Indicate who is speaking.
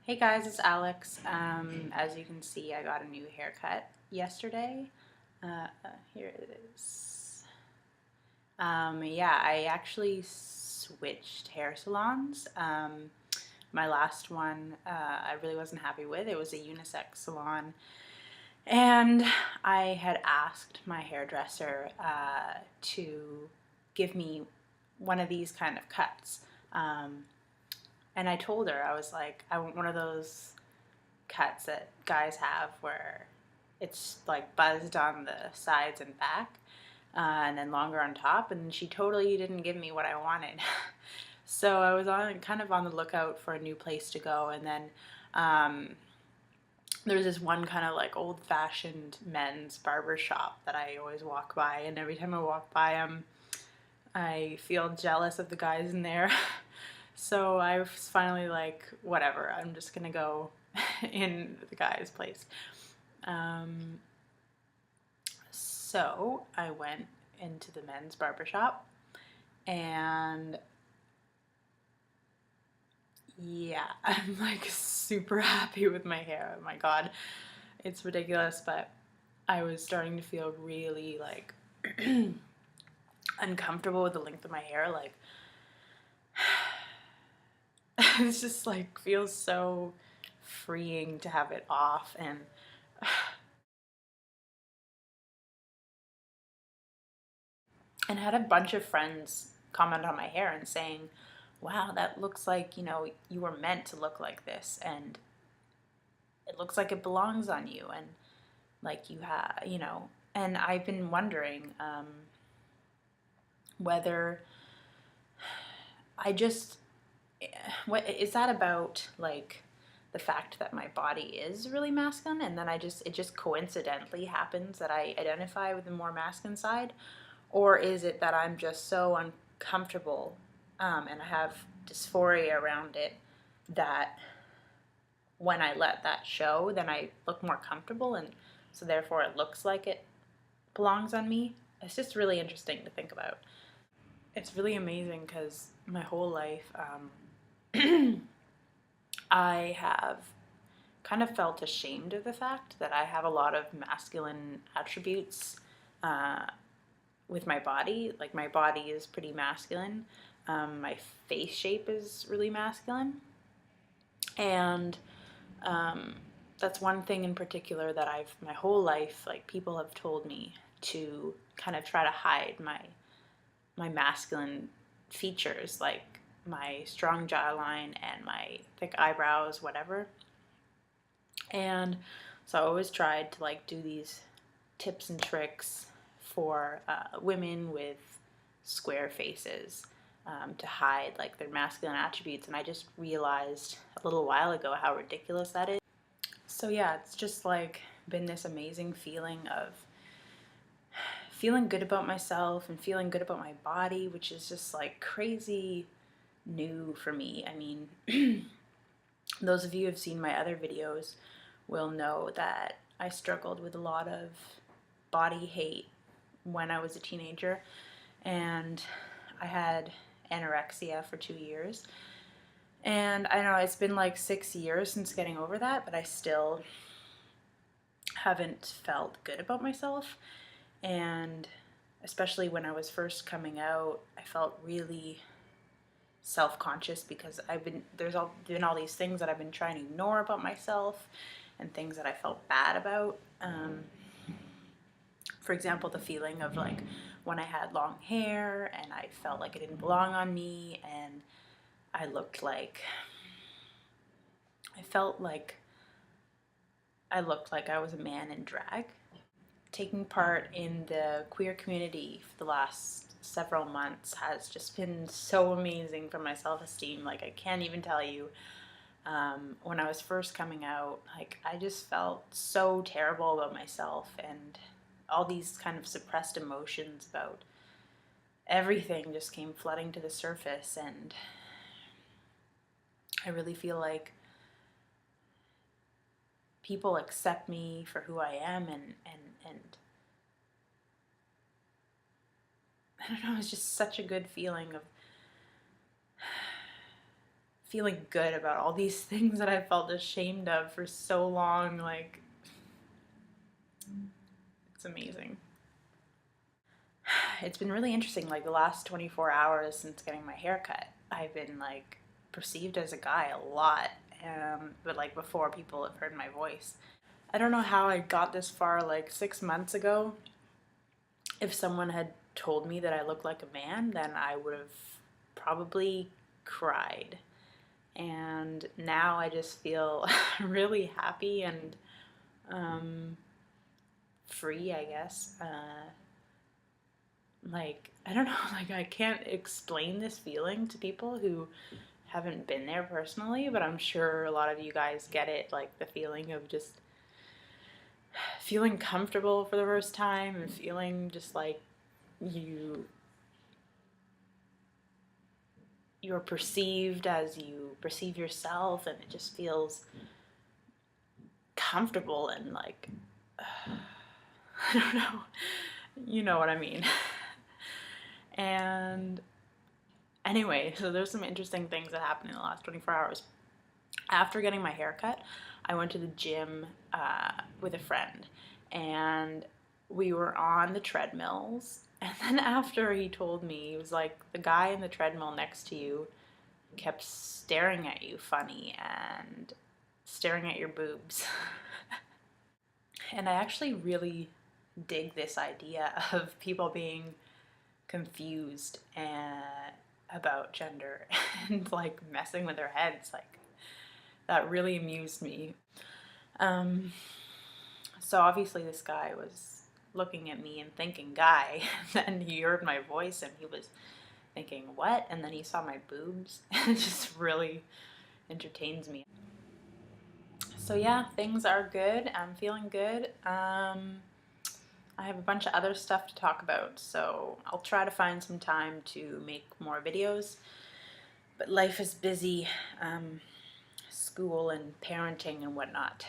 Speaker 1: Hey guys, it's Alex. As you can see, I got a new haircut yesterday. Here it is. Yeah, I actually switched hair salons. My last one, I really wasn't happy with. It was a unisex salon, and I had asked my hairdresser to give me one of these kind of cuts. And I told her, I was like, I want one of those cuts that guys have where it's like buzzed on the sides and back, and then longer on top. And she totally didn't give me what I wanted. So I was kind of on the lookout for a new place to go. And then there was this one kind of like old-fashioned men's barber shop that I always walk by, and every time I walk by them, I feel jealous of the guys in there. So I was finally like, whatever, I'm just gonna go in the guy's place. So I went into the men's barbershop, and yeah, I'm like super happy with my hair. Oh my god, it's ridiculous, but I was starting to feel really like uncomfortable with the length of my hair. Like, it's just like feels so freeing to have it off. And I had a bunch of friends comment on my hair and saying, wow, that looks like, you were meant to look like this, and it looks like it belongs on you, and like you have, and I've been wondering whether I just, what is that about, like the fact that my body is really masculine, and then it just coincidentally happens that I identify with the more masculine side? Or is it that I'm just so uncomfortable, and I have dysphoria around it, that when I let that show, then I look more comfortable, and so therefore it looks like it belongs on me? It's just really interesting to think about. It's really amazing because my whole life, I have kind of felt ashamed of the fact that I have a lot of masculine attributes with my body. Like, my body is pretty masculine. My face shape is really masculine. And that's one thing in particular that my whole life, like, people have told me to kind of try to hide my masculine features, like my strong jawline and my thick eyebrows, whatever. And so I always tried to like do these tips and tricks for women with square faces, to hide like their masculine attributes, and I just realized a little while ago how ridiculous that is. So yeah, it's just like been this amazing feeling of feeling good about myself and feeling good about my body, which is just like crazy new for me. I mean, those of you who have seen my other videos will know that I struggled with a lot of body hate when I was a teenager, and I had anorexia for 2 years. And I know it's been like 6 years since getting over that, but I still haven't felt good about myself. And especially when I was first coming out, I felt really self-conscious because been all these things that I've been trying to ignore about myself, and things that I felt bad about. For example, the feeling of like when I had long hair and I felt like it didn't belong on me, and I felt like I looked like I was a man in drag. Taking part in the queer community for the last several months has just been so amazing for my self-esteem. Like, I can't even tell you. When I was first coming out, like, I just felt so terrible about myself, and all these kind of suppressed emotions about everything just came flooding to the surface. And I really feel like people accept me for who I am, and I don't know, it's just such a good feeling of feeling good about all these things that I felt ashamed of for so long. Like, it's amazing. It's been really interesting, like the last 24 hours since getting my hair cut, I've been like perceived as a guy a lot, but like before people have heard my voice. I don't know how I got this far. Like 6 months ago, if someone had told me that I looked like a man, then I would have probably cried. And now I just feel really happy and free, I guess. Like, I don't know, like I can't explain this feeling to people who haven't been there personally, but I'm sure a lot of you guys get it, like the feeling of just feeling comfortable for the first time and feeling just like you're perceived as you perceive yourself, and it just feels comfortable and like I don't know, you know what I mean. And anyway, so there's some interesting things that happened in the last 24 hours. After getting my hair cut, I went to the gym with a friend, and we were on the treadmills. And then after he told me, he was like, the guy in the treadmill next to you kept staring at you funny and staring at your boobs. And I actually really dig this idea of people being confused about gender and like messing with their heads. Like, that really amused me. So obviously this guy was looking at me and thinking guy, and then he heard my voice and he was thinking what, and then he saw my boobs, and it just really entertains me. So yeah, things are good. I'm feeling good. I have a bunch of other stuff to talk about, so I'll try to find some time to make more videos, but life is busy, school and parenting and whatnot.